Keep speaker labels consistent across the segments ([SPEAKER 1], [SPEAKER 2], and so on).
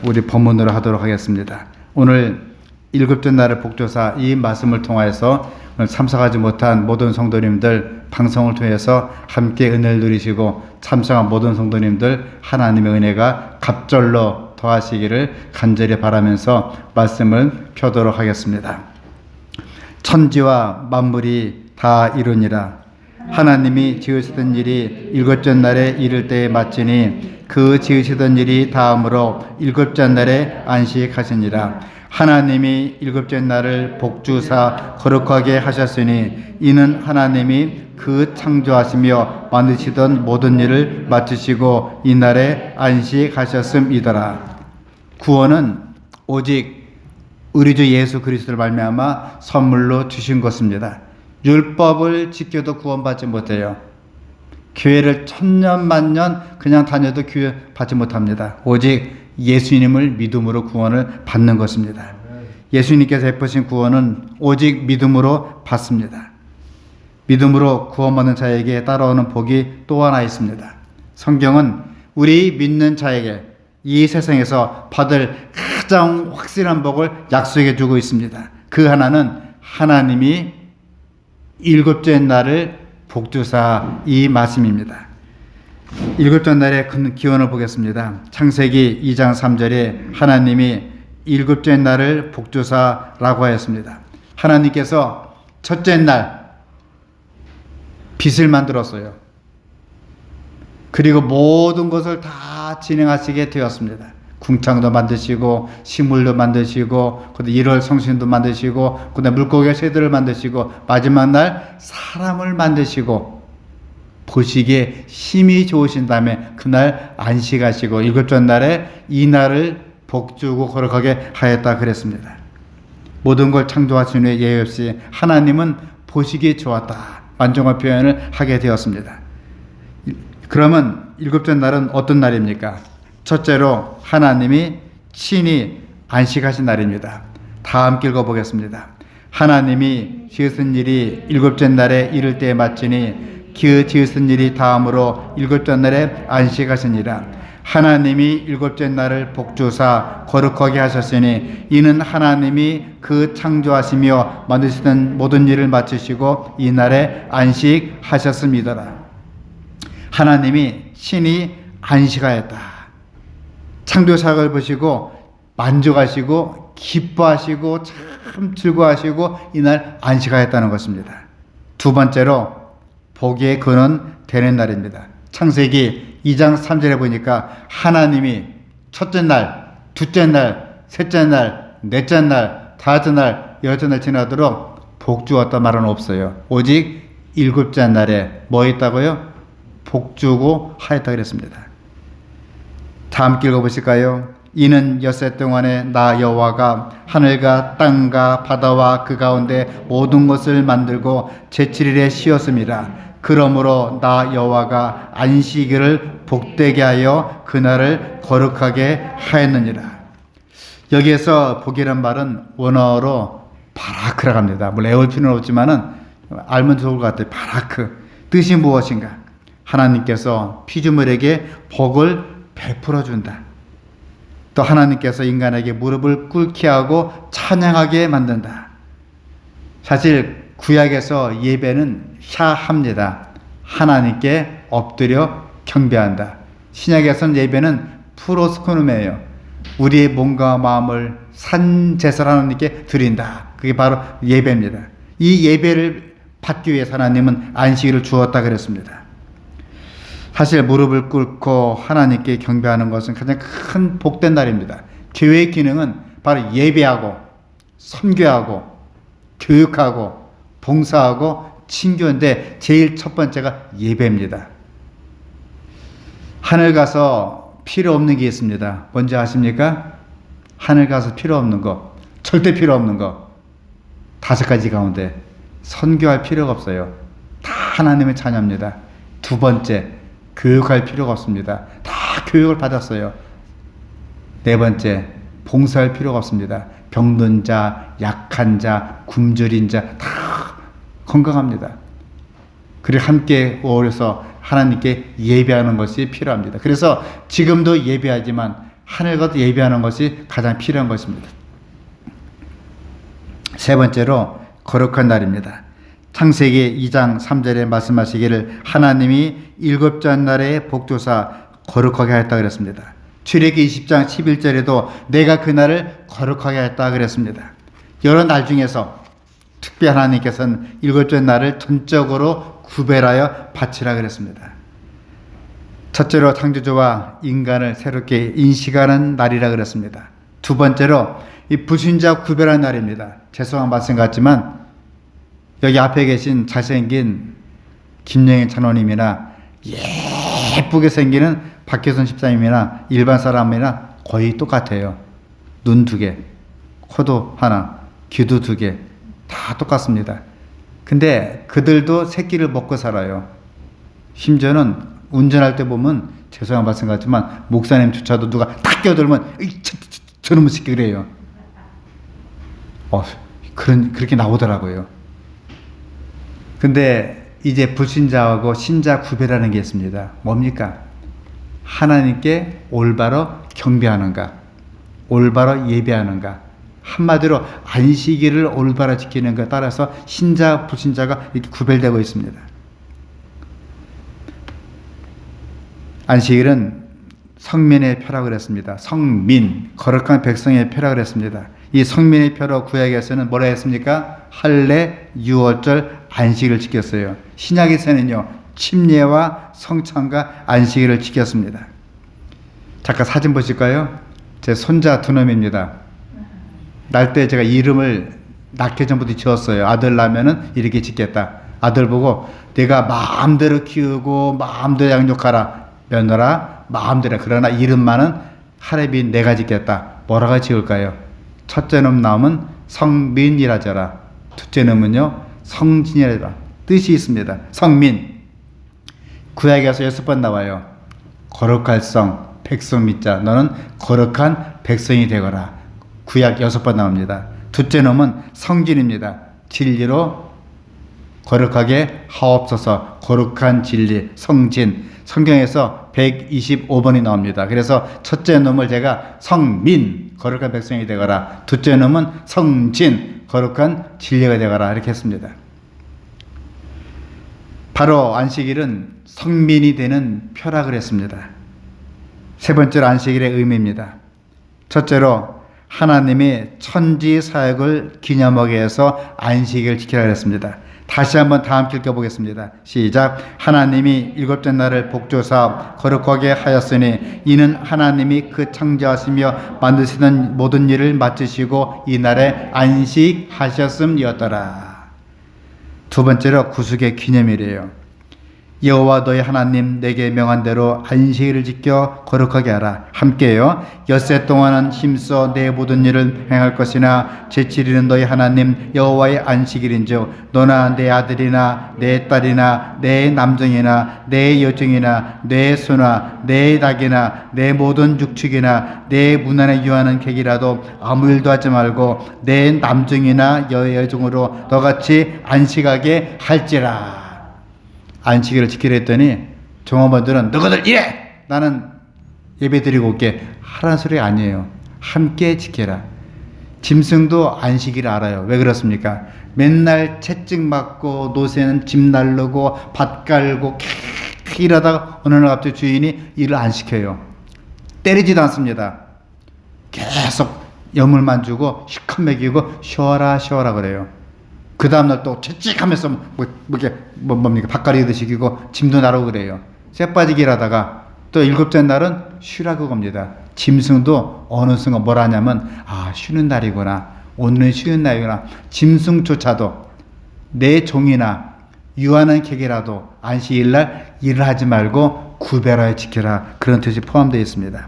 [SPEAKER 1] 우리 본문으로 하도록 하겠습니다. 오늘 일곱째 날의 복조사 이 말씀을 통하여서 오늘 참석하지 못한 모든 성도님들 방송을 통해서 함께 은혜를 누리시고 참석한 모든 성도님들 하나님의 은혜가 갑절로 더하시기를 간절히 바라면서 말씀을 펴도록 하겠습니다. 천지와 만물이 다 이루니라. 하나님이 지으시던 일이 일곱째 날에 이를 때에 마치니 그 지으시던 일이 다음으로 일곱째 날에 안식하시니라. 하나님이 일곱째 날을 복주사 거룩하게 하셨으니 이는 하나님이 그 창조하시며 만드시던 모든 일을 마치시고 이날에 안식하셨음이더라. 구원은 오직 우리 주 예수 그리스도를 말미암아 선물로 주신 것입니다. 율법을 지켜도 구원받지 못해요. 교회를 천년 만년 그냥 다녀도 구원 받지 못합니다. 오직 예수님을 믿음으로 구원을 받는 것입니다. 예수님께서 베푸신 구원은 오직 믿음으로 받습니다. 믿음으로 구원받는 자에게 따라오는 복이 또 하나 있습니다. 성경은 우리 믿는 자에게 이 세상에서 받을 가장 확실한 복을 약속해 주고 있습니다. 그 하나는 하나님이 일곱째 날을 복주사 이 말씀입니다. 일곱째 날의 큰 기원을 보겠습니다. 창세기 2장 3절에 하나님이 일곱째 날을 복주사라고 하였습니다. 하나님께서 첫째 날 빛을 만들었어요. 그리고 모든 것을 다 진행하시게 되었습니다. 궁창도 만드시고 식물도 만드시고 그다음에 일월 성신도 만드시고 그다음에 물고기와 새들을 만드시고 마지막 날 사람을 만드시고 보시기에 힘이 좋으신 다음에 그날 안식하시고 일곱째 날에 이 날을 복주고 거룩하게 하였다 그랬습니다. 모든 걸 창조하신 후에 예외 없이 하나님은 보시기에 좋았다 만족한 표현을 하게 되었습니다. 그러면 일곱째 날은 어떤 날입니까? 첫째로 하나님이 친히 안식하신 날입니다. 다 함께 읽어보겠습니다. 하나님이 지으신 일이 일곱째 날에 이를 때에 마치니 그 지으신 일이 다음으로 일곱째 날에 안식하시니라. 하나님이 일곱째 날을 복주사 거룩하게 하셨으니 이는 하나님이 그 창조하시며 만드시던 모든 일을 마치시고 이 날에 안식하셨음이더라. 하나님이 친히 안식하였다. 창조사역을 보시고 만족하시고 기뻐하시고 참 즐거워하시고 이날 안식하였다는 것입니다. 두 번째로 복의 근원 되는 날입니다. 창세기 2장 3절에 보니까 하나님이 첫째 날, 둘째 날, 셋째 날, 넷째 날, 다섯째 날, 여섯째 날 지나도록 복 주었다 말은 없어요. 오직 일곱째 날에 뭐 있다고요? 복 주고 하였다 그랬습니다. 다 함께 읽어보실까요? 이는 엿새 동안에 나 여호와가 하늘과 땅과 바다와 그 가운데 모든 것을 만들고 제7일에 쉬었음이라. 그러므로 나 여호와가 안식일을 복되게 하여 그날을 거룩하게 하였느니라. 여기에서 복이란 말은 원어로 바라크라고 합니다. 뭐 외울 필요는 없지만은 알면 좋을 것 같아요. 바라크. 뜻이 무엇인가? 하나님께서 피조물에게 복을 베풀어 준다. 또 하나님께서 인간에게 무릎을 꿇게 하고 찬양하게 만든다. 사실 구약에서 예배는 샤합니다. 하나님께 엎드려 경배한다. 신약에서는 예배는 프로스코누메예요. 우리의 몸과 마음을 산제사를 하나님께 드린다. 그게 바로 예배입니다. 이 예배를 받기 위해서 하나님은 안식일을 주었다 그랬습니다. 사실 무릎을 꿇고 하나님께 경배하는 것은 가장 큰 복된 날입니다. 교회의 기능은 바로 예배하고 선교하고 교육하고 봉사하고 친교인데 제일 첫 번째가 예배입니다. 하늘 가서 필요 없는 게 있습니다. 뭔지 아십니까? 하늘 가서 필요 없는 거, 절대 필요 없는 거 5가지 가운데 선교할 필요가 없어요. 다 하나님의 자녀입니다. 두 번째, 교육할 필요가 없습니다. 다 교육을 받았어요. 네 번째, 봉사할 필요가 없습니다. 병든 자, 약한 자, 굶주린 자 다 건강합니다. 그리고 함께 어울려서 하나님께 예배하는 것이 필요합니다. 그래서 지금도 예배하지만 하늘과도 예배하는 것이 가장 필요한 것입니다. 세 번째로 거룩한 날입니다. 창세기 2장 3절에 말씀하시기를 하나님이 일곱째 날에 복조사 거룩하게 하였다 그랬습니다. 출애기 20장 11절에도 내가 그 날을 거룩하게 했다 그랬습니다. 여러 날 중에서 특히 하나님께서는 일곱째 날을 전적으로 구별하여 바치라 그랬습니다. 첫째로 창조주와 인간을 새롭게 인식하는 날이라 그랬습니다. 두 번째로 이 불신자 구별하는 날입니다. 죄송한 말씀 같지만 여기 앞에 계신 잘생긴 김영희 찬호님이나 예쁘게 생기는 박효선 집사님이나 일반 사람이나 거의 똑같아요. 눈 2개, 코도 하나, 귀도 2개, 다 똑같습니다. 근데 그들도 새끼를 먹고 살아요. 심지어는 운전할 때 보면 죄송한 말씀 같지만 목사님조차도 누가 딱 껴들면 저놈의 새끼 그래요. 그렇게 나오더라고요. 근데 이제 불신자하고 신자 구별하는 게 있습니다. 뭡니까? 하나님께 올바로 경배하는가, 올바로 예배하는가, 한마디로 안식일을 올바로 지키는 것에 따라서 신자, 불신자가 이렇게 구별되고 있습니다. 안식일은 성민의 표라고 그랬습니다. 성민, 거룩한 백성의 표라고 그랬습니다. 이 성민의 표로 구약에서는 뭐라 했습니까? 할례, 유월절, 안식일을 지켰어요. 신약에서는요, 침례와 성찬과 안식일을 지켰습니다. 잠깐 사진 보실까요? 제 손자 2놈입니다. 날 때 제가 이름을 낳기 전부터 지었어요. 아들 낳으면은 이렇게 짓겠다. 아들 보고 내가 마음대로 키우고 마음대로 양육하라. 며느라 마음대로. 그러나 이름만은 하레비 내가 짓겠다. 뭐라고 지을까요? 첫째 놈 나오면 성민이라져라. 둘째 놈은요 성진이라져라. 뜻이 있습니다. 성민. 구약에서 6번 나와요. 거룩할 성, 백성 믿자. 너는 거룩한 백성이 되거라. 구약 6번 나옵니다. 둘째 놈은 성진입니다. 진리로 거룩하게 하옵소서. 거룩한 진리, 성진. 성경에서 125번이 나옵니다. 그래서 첫째 놈을 제가 성민, 거룩한 백성이 되거라. 둘째 놈은 성진, 거룩한 진리가 되거라. 이렇게 했습니다. 바로 안식일은 성민이 되는 표라 그랬습니다. 세 번째로 안식일의 의미입니다. 첫째로 하나님이 천지 사역을 기념하게 해서 안식일을 지키라 그랬습니다. 다시 한번 다 함께 읽어보겠습니다. 시작. 하나님이 일곱째 날을 복조사 거룩하게 하였으니 이는 하나님이 그 창조하시며 만드시는 모든 일을 마치시고 이 날에 안식하셨음이었더라. 두 번째로 구속의 기념일이에요. 여호와 너희 하나님 내게 명한 대로 안식일을 지켜 거룩하게 하라. 함께요. 엿새 동안은 힘써 내 모든 일을 행할 것이나 제7일은 너희 하나님 여호와의 안식일인즉 너나 내 아들이나 내 딸이나 내 남정이나 내 여정이나 내 소나 내 닭이나 내 모든 육축이나 내 문 안에 유하는 객이라도 아무 일도 하지 말고 내 남정이나 여정으로 너같이 안식하게 할지라. 안식일을 지키려 했더니 종업원들은 너희들 이래! 나는 예배 드리고 올게. 하라는 소리 아니에요. 함께 지켜라. 짐승도 안식일을 알아요. 왜 그렇습니까? 맨날 채찍 맞고 노새는 집 날르고 밭 갈고 이러다가 어느 날 갑자기 주인이 일을 안 시켜요. 때리지도 않습니다. 계속 여물만 주고 실컷 먹이고 쉬어라 쉬어라 그래요. 그 다음날 또 채찍하면서 뭡니까 밭갈이도 시키고 짐도 나르고 그래요. 쇠빠지기 하다가 또 일곱째 날은 쉬라고 겁니다. 짐승도 어느 순간 뭘 하냐면 쉬는 날이구나, 오늘은 쉬는 날이구나. 짐승조차도 내 종이나 유하는 객이라도 안식일날 일을 하지 말고 구별하여 지켜라, 그런 뜻이 포함되어 있습니다.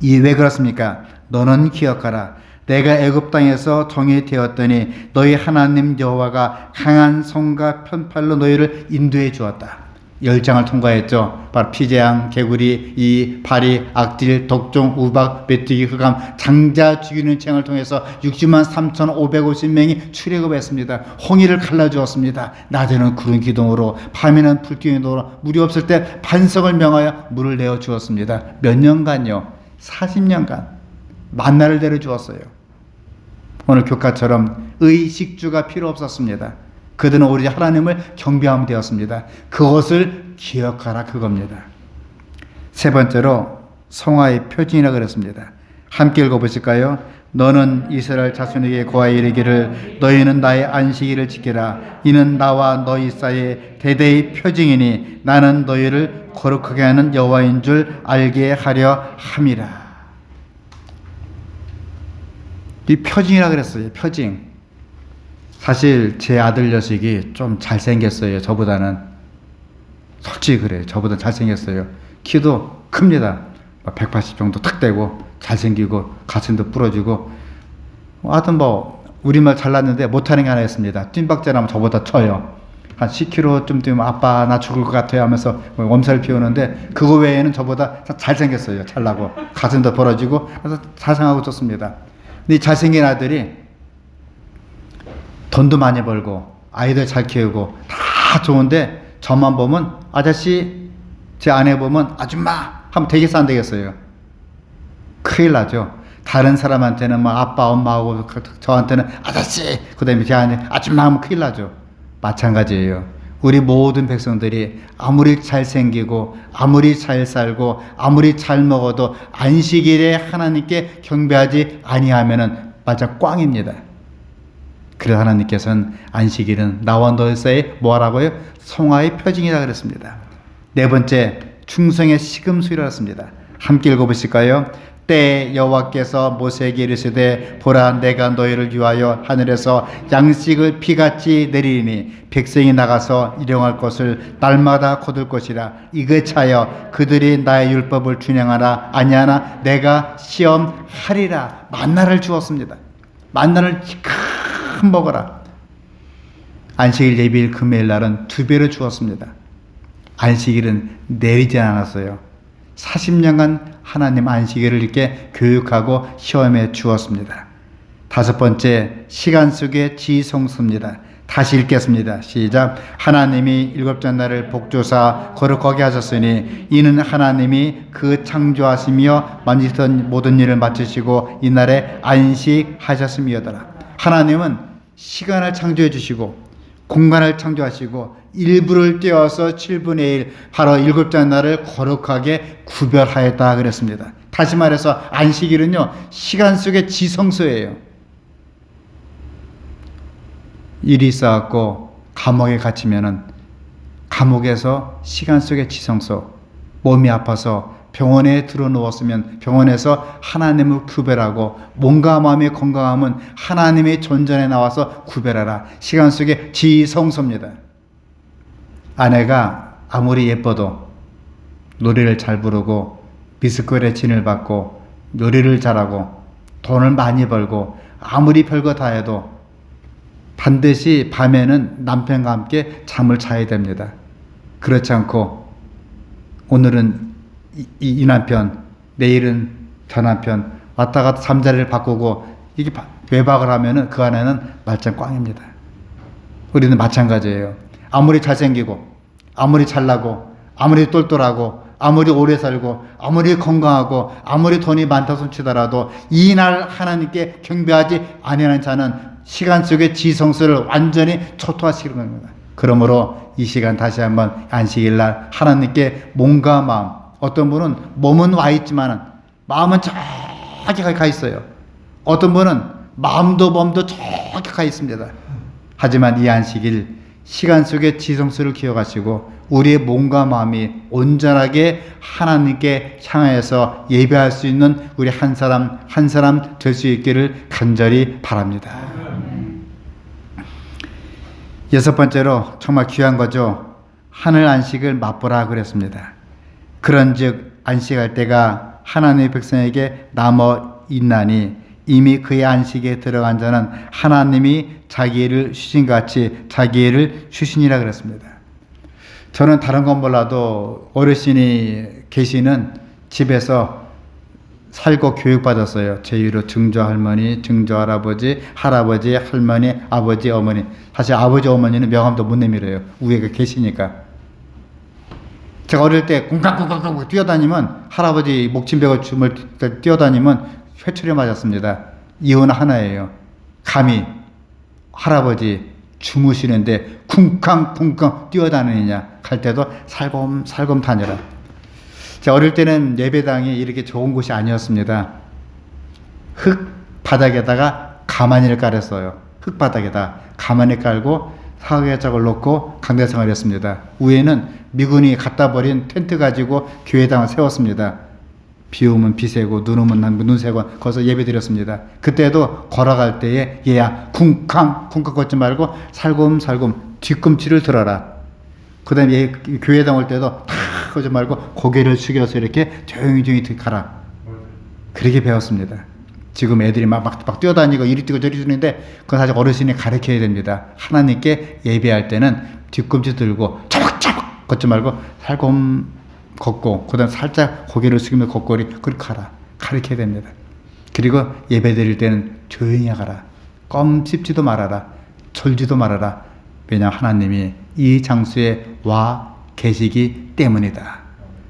[SPEAKER 1] 왜 그렇습니까? 너는 기억하라. 내가 애굽 땅에서 종이 되었더니 너희 하나님 여호와가 강한 손과 편팔로 너희를 인도해 주었다. 10장을 통과했죠. 바로 피재앙, 개구리, 이, 파리, 악질, 독종, 우박, 메뚜기, 흑암, 장자 죽이는 재앙을 통해서 60만 3,550명이 출애굽했습니다. 홍해를 갈라주었습니다. 낮에는 구름 기둥으로, 밤에는 불기둥으로, 물이 없을 때 반석을 명하여 물을 내어 주었습니다. 몇 년간요? 40년간 만나를 내려 주었어요. 오늘 교과처럼 의식주가 필요 없었습니다. 그들은 오로지 하나님을 경배하면 되었습니다. 그것을 기억하라 그겁니다. 세 번째로 성화의 표징이라 그랬습니다. 함께 읽어보실까요? 너는 이스라엘 자손에게 고하여 이르기를 너희는 나의 안식일을 지키라. 이는 나와 너희 사이에 대대의 표징이니 나는 너희를 거룩하게 하는 여호와인 줄 알게 하려 함이라. 이 표징이라 그랬어요. 표징. 사실 제 아들 녀석이 좀 잘생겼어요. 저보다는. 솔직히 그래요. 저보다 잘생겼어요. 키도 큽니다. 180 정도 탁 되고 잘생기고 가슴도 부러지고 하여튼 우리말 잘났는데 못하는 게 하나 있습니다. 찐박질하면 저보다 커요. 한 10kg 좀 되면 아빠 나 죽을 것 같아요 하면서 엄살을 피우는데 그거 외에는 저보다 잘생겼어요. 잘나고 가슴도 벌어지고 그래서 자상하고 좋습니다. 근데 이 잘생긴 아들이 돈도 많이 벌고 아이들 잘 키우고 다 좋은데 저만 보면 아저씨 제 아내 보면 아줌마 하면 되겠어 안 되겠어요? 큰일 나죠. 다른 사람한테는 아빠 엄마하고 저한테는 아저씨 그 다음에 제 아내 아줌마 하면 큰일 나죠. 마찬가지예요. 우리 모든 백성들이 아무리 잘생기고 아무리 잘 살고 아무리 잘 먹어도 안식일에 하나님께 경배하지 아니하면은 맞아 꽝입니다. 그래서 하나님께서는 안식일은 나와 너희 사이에 뭐라고요? 성화의 표징이라 그랬습니다. 네 번째 충성의 시금수이라 했습니다. 함께 읽어보실까요? 때에 여호와께서 모세에게 이르시되 보라 내가 너희를 위하여 하늘에서 양식을 비같이 내리니 백성이 나가서 일용할 것을 날마다 거둘 것이라. 이것에 차여 그들이 나의 율법을 준행하나 아니하나 내가 시험하리라. 만나를 주었습니다. 만나를 큰 먹어라. 안식일 예비일 금요일 날은 2배로 주었습니다. 안식일은 내리지 않았어요. 40년간 하나님 안식일을 이렇게 교육하고 시험해 주었습니다. 다섯 번째, 시간 속의 지성소입니다. 다시 읽겠습니다. 시작. 하나님이 일곱째 날을 복조사 거룩하게 하셨으니 이는 하나님이 그 창조하시며 만지던 모든 일을 마치시고 이날에 안식하셨음이더라. 하나님은 시간을 창조해 주시고 공간을 창조하시고 일부를 떼어서 7분의 1 바로 일곱째 날을 거룩하게 구별하였다 그랬습니다. 다시 말해서 안식일은요 시간 속의 지성소예요. 일이 있어갖고 감옥에 갇히면은 감옥에서 시간 속의 지성소, 몸이 아파서 병원에 들어 누웠으면 병원에서 하나님을 구별하고 몸과 마음이 건강하면 하나님의 존전에 나와서 구별하라. 시간 속의 지성소입니다. 아내가 아무리 예뻐도 노래를 잘 부르고 미스코리아 진을 받고 요리를 잘하고 돈을 많이 벌고 아무리 별거 다 해도 반드시 밤에는 남편과 함께 잠을 자야 됩니다. 그렇지 않고 오늘은 이 남편, 내일은 저 남편 왔다 갔다 잠자리를 바꾸고 이게 외박을 하면은 그 안에는 말짱 꽝입니다. 우리는 마찬가지예요. 아무리 잘생기고 아무리 잘나고 아무리 똘똘하고 아무리 오래 살고 아무리 건강하고 아무리 돈이 많다 손치더라도 이날 하나님께 경배하지 아니하는 자는 시간 속의 지성소를 완전히 초토화시키는 겁니다. 그러므로 이 시간 다시 한번 안식일날 하나님께 몸과 마음, 어떤 분은 몸은 와 있지만 마음은 저기 가 있어요. 어떤 분은 마음도 몸도 저기 가 있습니다. 하지만 이 안식일 시간 속의 지성소를 기억하시고 우리의 몸과 마음이 온전하게 하나님께 향하여서 예배할 수 있는 우리 한 사람 한 사람 될 수 있기를 간절히 바랍니다. 여섯 번째로 정말 귀한 거죠. 하늘 안식을 맛보라 그랬습니다. 그런즉 안식할 때가 하나님의 백성에게 남아 있나니 이미 그의 안식에 들어간 자는 하나님이 자기를 주신같이 자기를 주시니라 그랬습니다. 저는 다른 건 몰라도 어르신이 계시는 집에서 살고 교육받았어요. 제2로 증조 할머니, 증조 할아버지, 할아버지, 할머니, 아버지, 어머니. 사실 아버지, 어머니는 명함도 못 내밀어요. 위에 계시니까. 제가 어릴 때 쿵쾅쿵쾅쿵 뛰어다니면 할아버지 목침배고 춤을 뛰어다니면 회초리 맞았습니다. 이유는 하나예요. 감히 할아버지 주무시는데 쿵쾅쿵쾅 뛰어다니느냐 갈 때도 살금살금 다녀라. 제가 어릴 때는 예배당이 이렇게 좋은 곳이 아니었습니다. 흙 바닥에다가 가마니를 깔았어요. 흙 바닥에다 가마니 깔고 사각의짝을 놓고 강대상을 했습니다. 위에는 미군이 갖다 버린 텐트 가지고 교회당을 세웠습니다. 비 오면 비 새고 눈 오면 눈 새고 거기서 예배 드렸습니다. 그때도 걸어갈 때에 얘야 쿵쾅 걷지 말고 살금살금 뒤꿈치를 들어라. 그 다음에 교회당 올 때도 탁 하지 말고 고개를 숙여서 이렇게 조용히 가라. 그렇게 배웠습니다. 지금 애들이 막 뛰어다니고 이리 뛰고 저리 뛰는데 그건 사실 어르신이 가르쳐야 됩니다. 하나님께 예배할 때는 뒤꿈치 들고 차박차박 걷지 말고 살금 걷고 그 다음 살짝 고개를 숙이며 걷고 그렇게 가라. 가르쳐야 됩니다. 그리고 예배 드릴 때는 조용히 가라. 껌 씹지도 말아라. 졸지도 말아라. 왜냐하면 하나님이 이 장소에 와 계시기 때문이다.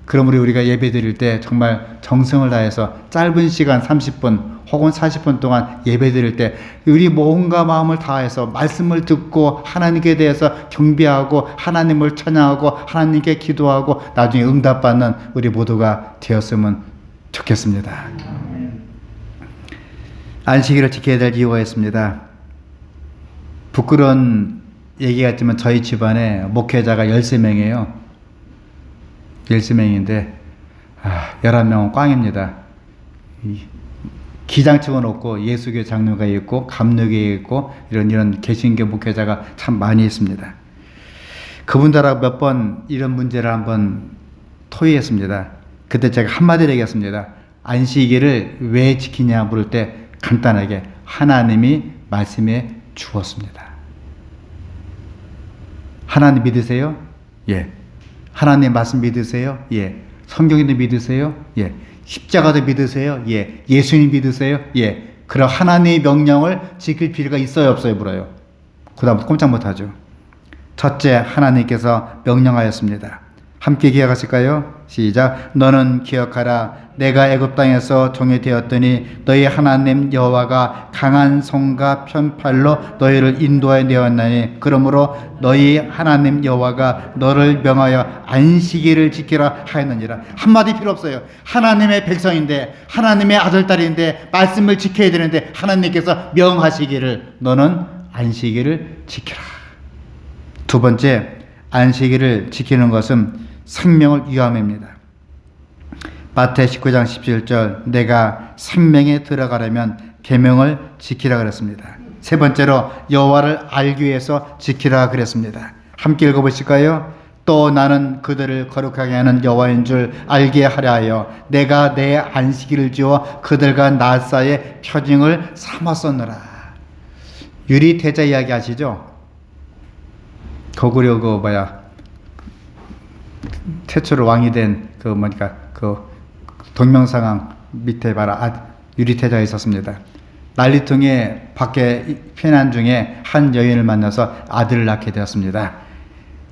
[SPEAKER 1] 그러므로 우리가 예배 드릴 때 정말 정성을 다해서 짧은 시간 30분 혹은 40분 동안 예배 드릴 때 우리 몸과 마음을 다해서 말씀을 듣고 하나님께 대해서 경배하고 하나님을 찬양하고 하나님께 기도하고 나중에 응답받는 우리 모두가 되었으면 좋겠습니다. 안식일을 지켜야 될 이유가 있습니다. 부끄러운 얘기 같지만 저희 집안에 목회자가 13명이에요. 13명인데 11명은 꽝입니다. 기장층은 없고 예수교 장로가 있고 감독이 있고 이런 개신교 목회자가 참 많이 있습니다. 그분들하고 몇 번 이런 문제를 한번 토의했습니다. 그때 제가 한마디를 얘기했습니다. 안식일을 왜 지키냐 물을 때 간단하게 하나님이 말씀해 주었습니다. 하나님 믿으세요? 예. 하나님 말씀 믿으세요? 예. 성경도 믿으세요? 예. 십자가도 믿으세요? 예. 예수님 믿으세요? 예. 그럼 하나님의 명령을 지킬 필요가 있어요? 없어요? 물어요. 그 다음부터 꼼짝 못하죠. 첫째, 하나님께서 명령하였습니다. 함께 기억하실까요? 시작. 너는 기억하라. 내가 애굽 땅에서 종이 되었더니 너희 하나님 여호와가 강한 손과 편팔로 너희를 인도하여 내었나니 그러므로 너희 하나님 여호와가 너를 명하여 안식일을 지키라 하였느니라. 한마디 필요 없어요. 하나님의 백성인데 하나님의 아들딸인데 말씀을 지켜야 되는데 하나님께서 명하시기를 너는 안식일을 지키라. 두 번째, 안식일을 지키는 것은 생명을 위함입니다. 마태 19장 17절 내가 생명에 들어가려면 계명을 지키라 그랬습니다. 세 번째로 여호와를 알기 위해서 지키라 그랬습니다. 함께 읽어보실까요? 또 나는 그들을 거룩하게 하는 여호와인 줄 알게 하려 하여 내가 내 안식일을 지어 그들과 나 사이에 표징을 삼았었노라. 유리태자 이야기 아시죠? 거구려 최초로 왕이 된 동명상항 밑에 봐라 유리태자가 있었습니다. 난리통에 밖에 피난 중에 한 여인을 만나서 아들을 낳게 되었습니다.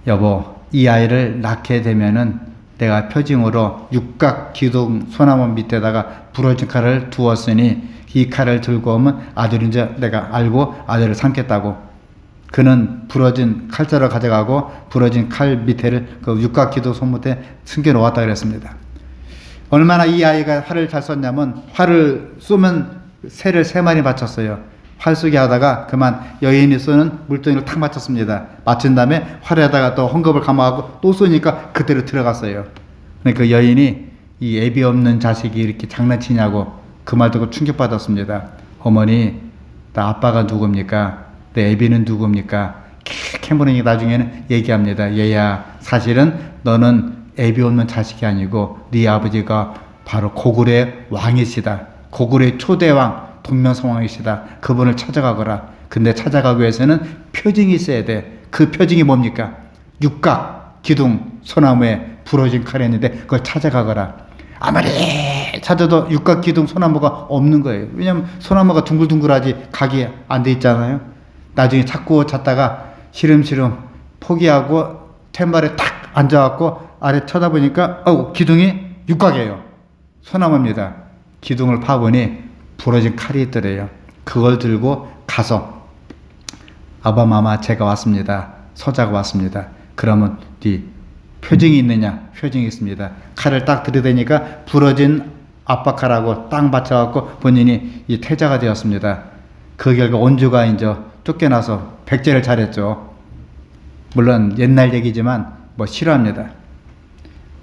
[SPEAKER 1] 여보, 이 아이를 낳게 되면은 내가 표징으로 육각 기둥 소나무 밑에다가 부러진 칼을 두었으니 이 칼을 들고 오면 아들인 줄 내가 알고 아들을 삼겠다고. 그는 부러진 칼자루 가져가고 부러진 칼 밑에를 그 육각기도 손못에 숨겨 놓았다 그랬습니다. 얼마나 이 아이가 활을 잘 쏘냐면 활을 쏘면 새를 3마리 맞췄어요. 활 쏘기 하다가 그만 여인이 쏘는 물동이를 탁 맞췄습니다. 맞춘 다음에 활에다가 또 헝겊을 감아가고 또 쏘니까 그대로 들어갔어요. 그러니까 그 여인이 이 애비 없는 자식이 이렇게 장난치냐고 그 말 듣고 충격받았습니다. 어머니, 나 아빠가 누굽니까? 내 애비는 누굽니까? 캐머런이 나중에는 얘기합니다. 얘야, 사실은 너는 애비 없는 자식이 아니고 네 아버지가 바로 고구려의 왕이시다. 고구려의 초대왕 동명성왕이시다. 그분을 찾아가거라. 근데 찾아가기 위해서는 표징이 있어야 돼. 그 표징이 뭡니까? 육각 기둥 소나무에 부러진 칼이 있는데 그걸 찾아가거라. 아무리 찾아도 육각 기둥 소나무가 없는 거예요. 왜냐하면 소나무가 둥글둥글하지 각이 안 돼 있잖아요. 나중에 찾다가 시름시름 포기하고 툇말에 탁 앉아갖고 아래 쳐다보니까 기둥이 육각이에요. 소나무입니다. 기둥을 파보니 부러진 칼이 있더래요. 그걸 들고 가서 아바마마 제가 왔습니다. 서자가 왔습니다. 그러면 네 표징이 있느냐? 표징이 있습니다. 칼을 딱 들이대니까 부러진 압박칼하고 딱 맞춰갖고 본인이 이 태자가 되었습니다. 그 결과 온주가 이제 쫓겨나서 백제를 차렸죠. 물론 옛날 얘기지만 싫어합니다.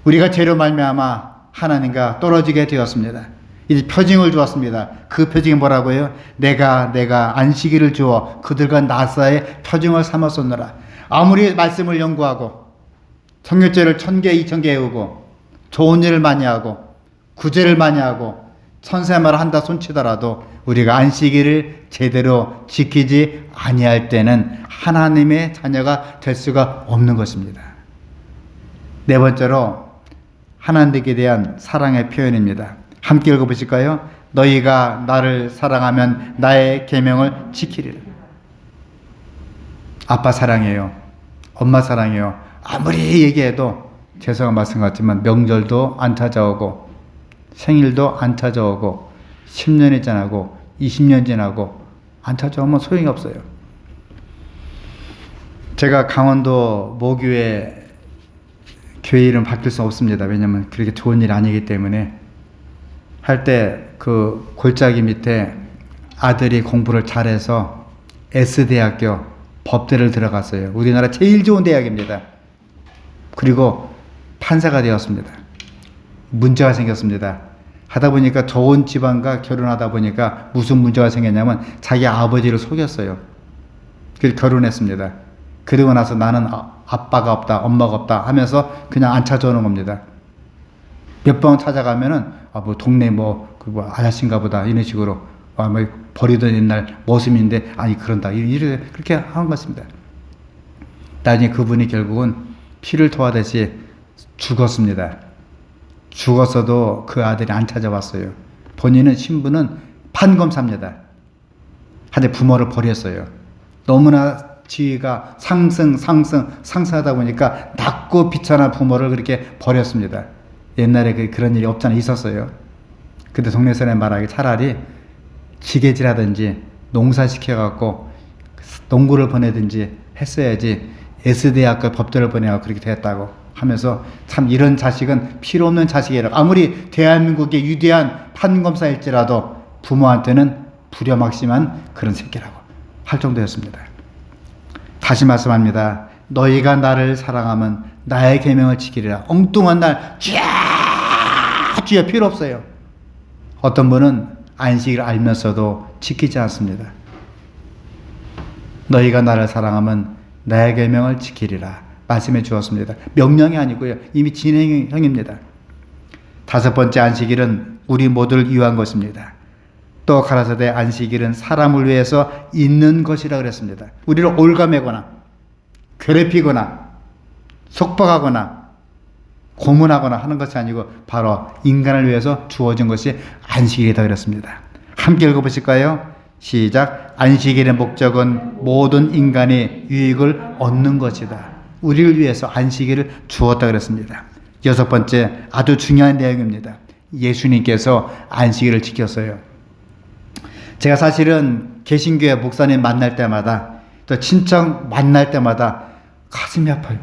[SPEAKER 1] 우리가 죄로 말미암아 하나님과 떨어지게 되었습니다. 이제 표징을 주었습니다. 그 표징이 뭐라고요? 내가 안식일을 주어 그들과 나 사이에 표징을 삼았었노라. 아무리 말씀을 연구하고 성경죄를 1000개 2000개 외우고 좋은 일을 많이 하고 구제를 많이 하고 선생말을 한다 손치더라도 우리가 안식일을 제대로 지키지 아니할 때는 하나님의 자녀가 될 수가 없는 것입니다. 네 번째로 하나님께 대한 사랑의 표현입니다. 함께 읽어보실까요? 너희가 나를 사랑하면 나의 계명을 지키리라. 아빠 사랑해요. 엄마 사랑해요. 아무리 얘기해도 죄송한 말씀 같지만 명절도 안 찾아오고 생일도 안 찾아오고 10년이 지나고 20년 지나고 안 찾아오면 소용이 없어요. 제가 강원도 모교회 교회 이름 바뀔 수 없습니다. 왜냐하면 그렇게 좋은 일이 아니기 때문에 할 때 그 골짜기 밑에 아들이 공부를 잘해서 S대학교 법대를 들어갔어요. 우리나라 제일 좋은 대학입니다. 그리고 판사가 되었습니다. 문제가 생겼습니다. 하다 보니까 좋은 집안과 결혼하다 보니까 무슨 문제가 생겼냐면 자기 아버지를 속였어요. 그래서 결혼했습니다. 그러고 나서 나는 아빠가 없다, 엄마가 없다 하면서 그냥 안 찾아오는 겁니다. 몇 번 찾아가면은 동네 아저씨인가 보다 이런 식으로 버리던 옛날 모습인데 그런다 그렇게 한 것입니다. 나중에 그분이 결국은 피를 토하듯이 죽었습니다. 죽었어도 그 아들이 안 찾아왔어요. 본인은 신분은 판검사입니다. 하는데 부모를 버렸어요. 너무나 지위가 상승하다 보니까 낮고 비천한 부모를 그렇게 버렸습니다. 옛날에 그런 일이 없잖아 있었어요. 근데 동네 사람이 말하기 차라리 지게질하든지 농사시켜갖고 농구를 보내든지 했어야지 S대학교 법대를 보내고 그렇게 됐다고 하면서 참 이런 자식은 필요 없는 자식이라고 아무리 대한민국의 위대한 판검사일지라도 부모한테는 부려막심한 그런 새끼라고 할 정도였습니다. 다시 말씀합니다. 너희가 나를 사랑하면 나의 계명을 지키리라. 엉뚱한 날 쥐야 필요 없어요. 어떤 분은 안식을 알면서도 지키지 않습니다. 너희가 나를 사랑하면 나의 계명을 지키리라 말씀해 주었습니다. 명령이 아니고요. 이미 진행형입니다. 다섯 번째 안식일은 우리 모두를 위한 것입니다. 또 가라사대 안식일은 사람을 위해서 있는 것이라 그랬습니다. 우리를 올가매거나 괴롭히거나 속박하거나 고문하거나 하는 것이 아니고 바로 인간을 위해서 주어진 것이 안식일이다 그랬습니다. 함께 읽어보실까요? 시작. 안식일의 목적은 모든 인간이 유익을 얻는 것이다. 우리를 위해서 안식일을 주었다 그랬습니다. 여섯 번째 아주 중요한 내용입니다. 예수님께서 안식일을 지켰어요. 제가 사실은 개신교회 목사님 만날 때마다 또 친척 만날 때마다 가슴이 아파요.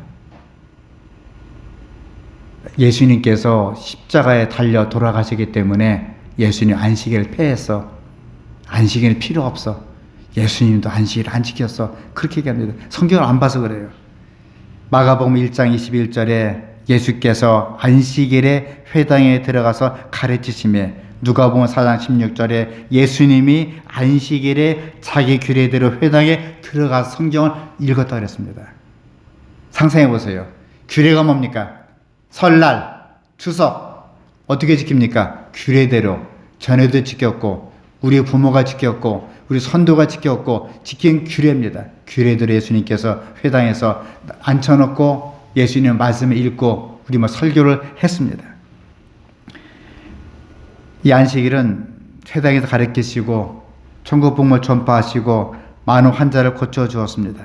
[SPEAKER 1] 예수님께서 십자가에 달려 돌아가시기 때문에 예수님 안식일을 폐했어. 안식일은 필요 없어. 예수님도 안식일 안 지켰어. 그렇게 얘기합니다. 성경을 안 봐서 그래요. 마가복음 1장 21절에 예수께서 안식일에 회당에 들어가서 가르치시며 누가복음 4장 16절에 예수님이 안식일에 자기 규례대로 회당에 들어가서 성경을 읽었다 그랬습니다. 상상해 보세요. 규례가 뭡니까? 설날, 추석 어떻게 지킵니까? 규례대로 전에도 지켰고 우리 부모가 지켰고 우리 선도가 지켰고 지킨 규례입니다. 규례대로 예수님께서 회당에서 앉혀놓고 예수님 말씀을 읽고 우리 설교를 했습니다. 이 안식일은 회당에서 가르치시고 천국 복음을 전파하시고 많은 환자를 고쳐 주었습니다.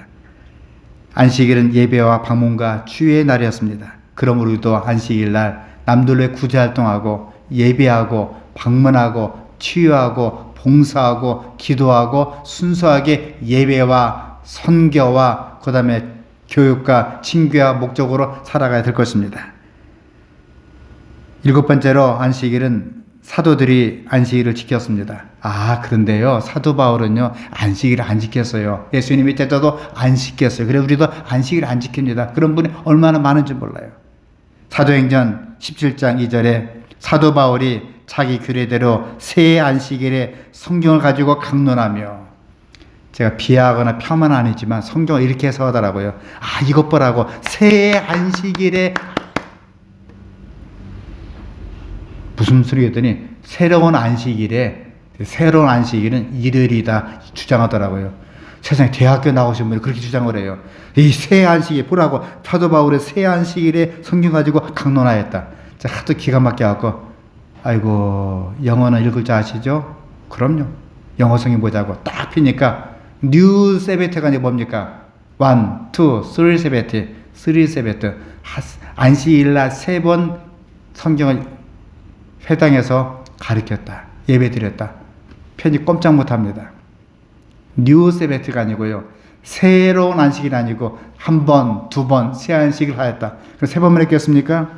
[SPEAKER 1] 안식일은 예배와 방문과 치유의 날이었습니다. 그러므로 우리도 안식일 날 남들의 구제활동하고 예배하고 방문하고 치유하고 봉사하고 기도하고 순수하게 예배와 선교와 그 다음에 교육과 친교와 목적으로 살아가야 될 것입니다. 7번째로 안식일은 사도들이 안식일을 지켰습니다. 그런데요, 사도 바울은요, 안식일을 안 지켰어요. 예수님이 때도 안 지켰어요. 그래서 우리도 안식일을 안 지킵니다. 그런 분이 얼마나 많은지 몰라요. 사도행전 17장 2절에 사도 바울이 자기 규례대로 새 안식일에 성경을 가지고 강론하며, 제가 비하하거나 폄하는 아니지만 성경을 이렇게 해서 하더라고요. 이것 보라고, 새 안식일에, 무슨 소리 했더니 새로운 안식일은 일요일이다 주장하더라고요. 세상에 대학교 나오신 분이 그렇게 주장을 해요. 이 새 안식일 보라고, 사도 바울의 새 안식일에 성경 가지고 강론하였다. 하도 기가 막혀갖고, 아이고, 영어는 읽을 줄 아시죠? 그럼요. 영어 성경 보자고 딱 피니까 뉴 세베트가 이제 뭡니까? 1, 2, 3 세베트, 3 세베트. 안식일날 3번 성경을 회당에서 가르쳤다. 예배 드렸다. 편히 꼼짝 못합니다. 뉴 세베트가 아니고요, 새로운 안식일 아니고 한 번, 두 번 새 안식을 하였다. 그래서 3번만 했겠습니까?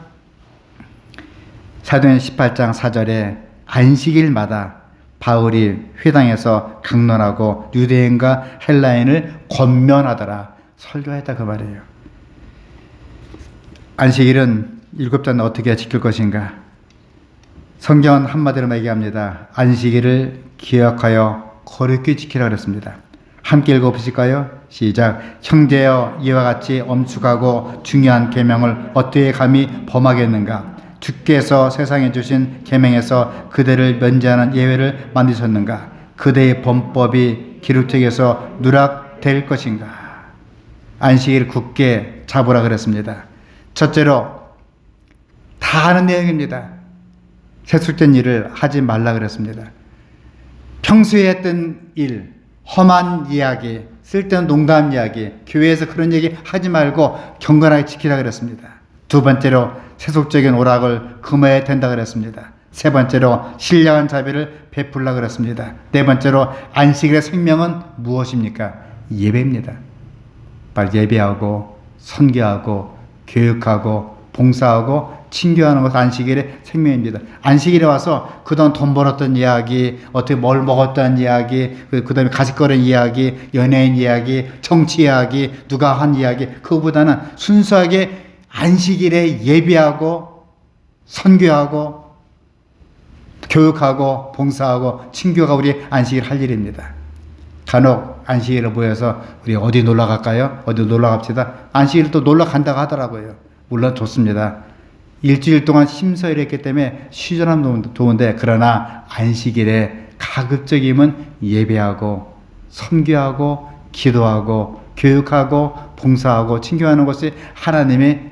[SPEAKER 1] 사도행 18장 4절에 안식일마다 바울이 회당에서 강론하고 유대인과 헬라인을 권면하더라. 설교했다 그 말이에요. 안식일은 7자는 어떻게 지킬 것인가? 성경은 한마디로 얘기합니다. 안식일을 기억하여 거룩히 지키라 그랬습니다. 함께 읽어보실까요? 시작. 형제여, 이와 같이 엄숙하고 중요한 계명을 어떻게 감히 범하겠는가? 주께서 세상에 주신 계명에서 그대를 면제하는 예외를 만드셨는가? 그대의 범법이 기록책에서 누락될 것인가? 안식일 굳게 잡으라 그랬습니다. 첫째로, 다 아는 내용입니다. 세속된 일을 하지 말라 그랬습니다. 평소에 했던 일, 험한 이야기, 쓸데없는 농담 이야기, 교회에서 그런 얘기 하지 말고 경건하게 지키라 그랬습니다. 두 번째로, 세속적인 오락을 금해야 된다 그랬습니다. 세 번째로, 신령한 자비를 베풀라 그랬습니다. 네 번째로, 안식일의 생명은 무엇입니까? 예배입니다. 빨리 예배하고 선교하고 교육하고 봉사하고 친교하는 것은 안식일의 생명입니다. 안식일에 와서 그동안 돈 벌었던 이야기, 어떻게 뭘 먹었다는 이야기, 그 다음에 가식거리는 이야기, 연예인 이야기, 정치 이야기, 누가 한 이야기, 그거보다는 순수하게 안식일에 예배하고 선교하고 교육하고 봉사하고 친교가 우리 안식일 할 일입니다. 간혹 안식일에 모여서 우리 어디 놀러 갈까요? 어디 놀러 갑시다. 안식일 또 놀러 간다고 하더라고요. 물론 좋습니다. 일주일 동안 심서일 했기 때문에 쉬전하면 좋은데, 그러나 안식일에 가급적이면 예배하고 선교하고 기도하고 교육하고 봉사하고 친교하는 것이 하나님의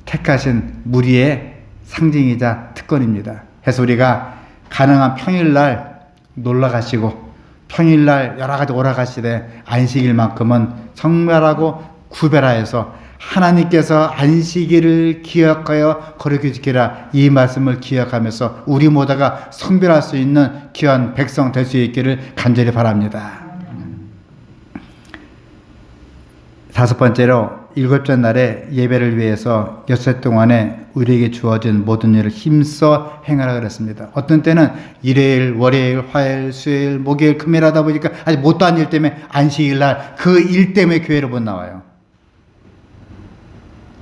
[SPEAKER 1] 택하신 무리의 상징이자 특권입니다. 그래서 우리가 가능한 평일날 놀러 가시고 평일날 여러 가지 오라가시되 안식일만큼은 정말하고 구별하여서 하나님께서 안식일을 기억하여 거룩히 지키라, 이 말씀을 기억하면서 우리 모두가 성별할 수 있는 귀한 백성 될 수 있기를 간절히 바랍니다. 5번째로, 7째 날에 예배를 위해서 엿새 동안에 우리에게 주어진 모든 일을 힘써 행하라 그랬습니다. 어떤 때는 일요일, 월요일, 화요일, 수요일, 목요일, 금요일 하다 보니까 아직 못한 일 때문에 안식일 날 그 일 때문에 교회를 못 나와요.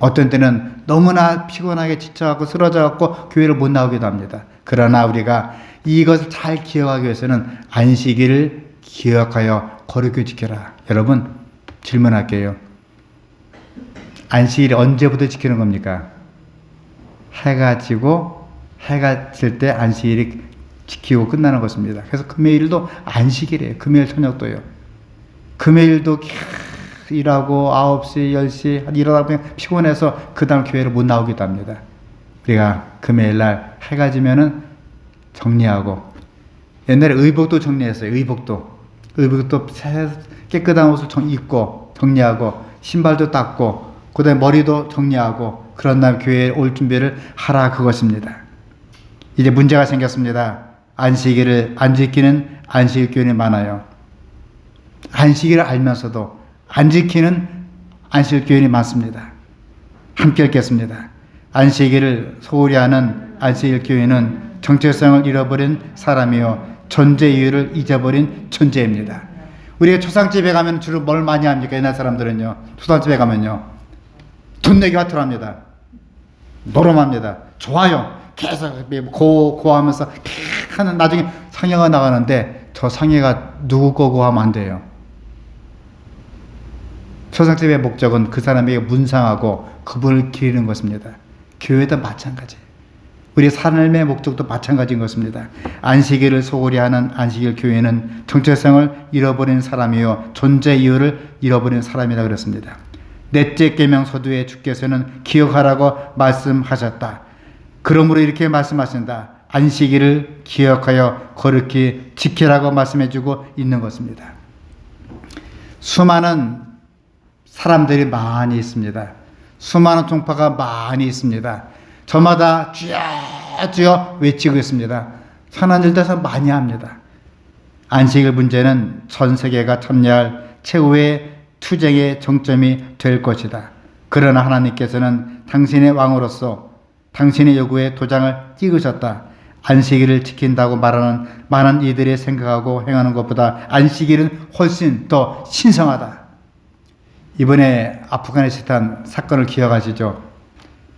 [SPEAKER 1] 어떤 때는 너무나 피곤하게 지쳐갖고 쓰러져갖고 교회를 못 나오기도 합니다. 그러나 우리가 이것을 잘 기억하기 위해서는 안식일을 기억하여 거룩히 지켜라. 여러분, 질문할게요. 안식일이 언제부터 지키는 겁니까? 해가 지고 해가 질 때 안식일이 지키고 끝나는 것입니다. 그래서 금요일도 안식일이에요. 금요일 저녁도요. 금요일도 일하고 9시, 10시 일어나다 보면 피곤해서 그 다음 교회를 못 나오기도 합니다. 우리가 금요일날 해가 지면은 정리하고, 옛날에 의복도 정리했어요. 의복도 깨끗한 옷을 입고 정리하고, 신발도 닦고, 그 다음에 머리도 정리하고, 그런 다음 교회에 올 준비를 하라 그것입니다. 이제 문제가 생겼습니다. 안식일을 안 지키는 안식일 교인이 많아요. 안식일을 알면서도 안 지키는 안식일 교인이 많습니다. 함께 읽겠습니다. 안식일을 소홀히 하는 안식일 교인은 정체성을 잃어버린 사람이요 존재 이유를 잊어버린 존재입니다. 우리가 초상집에 가면 주로 뭘 많이 합니까? 옛날 사람들은요. 초상집에 가면요. 돈 내기 화투를 합니다. 노름합니다. 좋아요. 계속 고하면서 하는 나중에 상해가 나가는데 저 상해가 누구 거고 하면 안 돼요. 초상집의 목적은 그 사람에게 문상하고 그분을 기리는 것입니다. 교회도 마찬가지예요. 우리 삶의 목적도 마찬가지인 것입니다. 안식일을 소홀히 하는 안식일 교회는 정체성을 잃어버린 사람이요 존재 이유를 잃어버린 사람이라 그랬습니다. 넷째 계명 서두에 주께서는 기억하라고 말씀하셨다. 그러므로 이렇게 말씀하신다. 안식일을 기억하여 거룩히 지키라고 말씀해주고 있는 것입니다. 수많은 사람들이 많이 있습니다. 수많은 종파가 많이 있습니다. 저마다 주여 주여 외치고 있습니다. 선한 일들에서 많이 합니다. 안식일 문제는 전 세계가 참여할 최후의 투쟁의 정점이 될 것이다. 그러나 하나님께서는 당신의 왕으로서 당신의 요구에 도장을 찍으셨다. 안식일을 지킨다고 말하는 많은 이들이 생각하고 행하는 것보다 안식일은 훨씬 더 신성하다. 이번에 아프가니스탄 사건을 기억하시죠?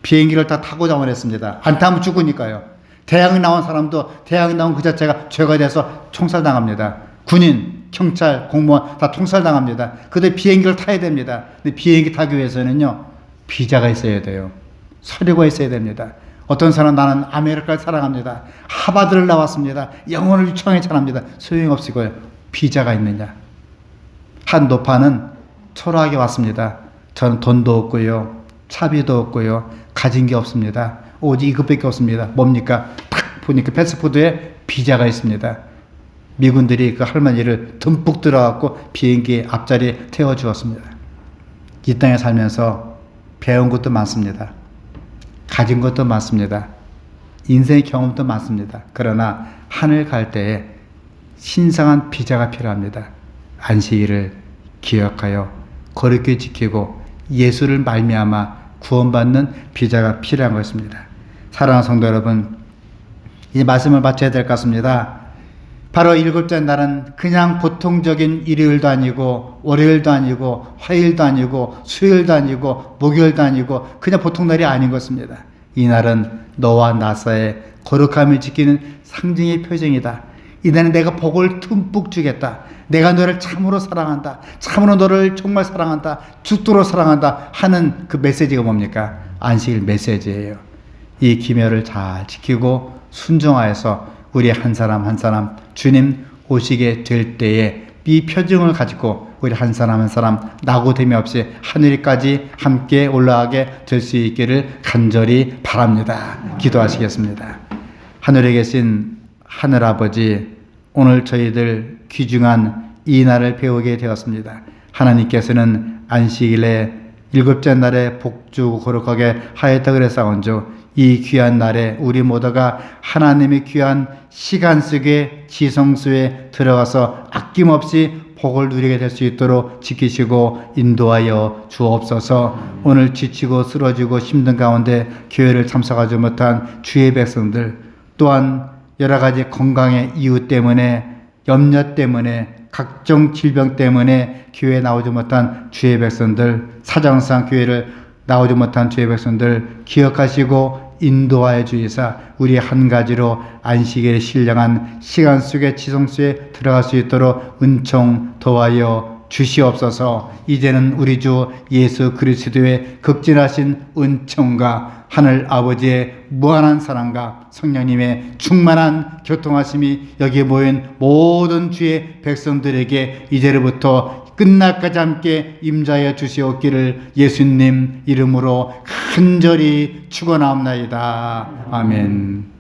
[SPEAKER 1] 비행기를 다 타고자 원했습니다. 안 타면 죽으니까요. 대학 나온 사람도 대학 나온 그 자체가 죄가 돼서 총살당합니다. 군인, 경찰, 공무원 다 총살당합니다. 근데 비행기를 타야 됩니다. 근데 비행기 타기 위해서는요. 비자가 있어야 돼요. 서류가 있어야 됩니다. 어떤 사람은 나는 아메리카를 사랑합니다. 하버드를 나왔습니다. 영어를 유창하게 잘합니다. 소용없이고요. 비자가 있느냐. 한 노파는 초라하게 왔습니다. 저는 돈도 없고요. 차비도 없고요. 가진 게 없습니다. 오직 이것밖에 없습니다. 뭡니까? 딱 보니까 패스포드에 비자가 있습니다. 미군들이 그 할머니를 듬뿍 들어갖고 비행기 앞자리에 태워주었습니다. 이 땅에 살면서 배운 것도 많습니다. 가진 것도 많습니다. 인생의 경험도 많습니다. 그러나 하늘 갈 때에 신성한 비자가 필요합니다. 안식일을 기억하여 거룩히 지키고 예수를 말미암아 구원받는 비자가 필요한 것입니다. 사랑하는 성도 여러분, 이제 말씀을 마쳐야 될 것 같습니다. 바로 일곱째 날은 그냥 보통적인 일요일도 아니고 월요일도 아니고 화요일도 아니고 수요일도 아니고 목요일도 아니고 그냥 보통 날이 아닌 것입니다. 이 날은 너와 나사의 거룩함을 지키는 상징의 표정이다. 이날은 내가 복을 듬뿍 주겠다. 내가 너를 참으로 사랑한다. 참으로 너를 정말 사랑한다. 죽도록 사랑한다 하는 그 메시지가 뭡니까? 안식일 메시지예요. 이 기묘를 잘 지키고 순종하여서 우리 한 사람 한 사람 주님 오시게 될 때에 이 표정을 가지고 우리 한 사람 한 사람 낙오됨이 없이 하늘까지 함께 올라가게 될 수 있기를 간절히 바랍니다. 기도하시겠습니다. 하늘에 계신 하늘아버지, 오늘 저희들 귀중한 이 날을 배우게 되었습니다. 하나님께서는 안식일에 일곱째 날에 복주고 거룩하게 하였다 그랬사온즉 이 귀한 날에 우리 모두가 하나님의 귀한 시간 속에 지성소에 들어가서 아낌없이 복을 누리게 될 수 있도록 지키시고 인도하여 주옵소서. 오늘 지치고 쓰러지고 힘든 가운데 교회를 참석하지 못한 주의 백성들, 또한 여러 가지 건강의 이유 때문에, 염려 때문에, 각종 질병 때문에 교회에 나오지 못한 주의 백성들, 사정상 교회를 나오지 못한 주의 백성들 기억하시고 인도하여 주이사 우리 한 가지로 안식일에 신령한 시간 속에 지성소에 들어갈 수 있도록 은총 도와여 주시옵소서. 이제는 우리 주 예수 그리스도의 극진하신 은총과 하늘 아버지의 무한한 사랑과 성령님의 충만한 교통하심이 여기에 모인 모든 주의 백성들에게 이제로부터 끝날까지 함께 임자하여 주시옵기를 예수님 이름으로 간절히 축원하옵나이다. 아멘.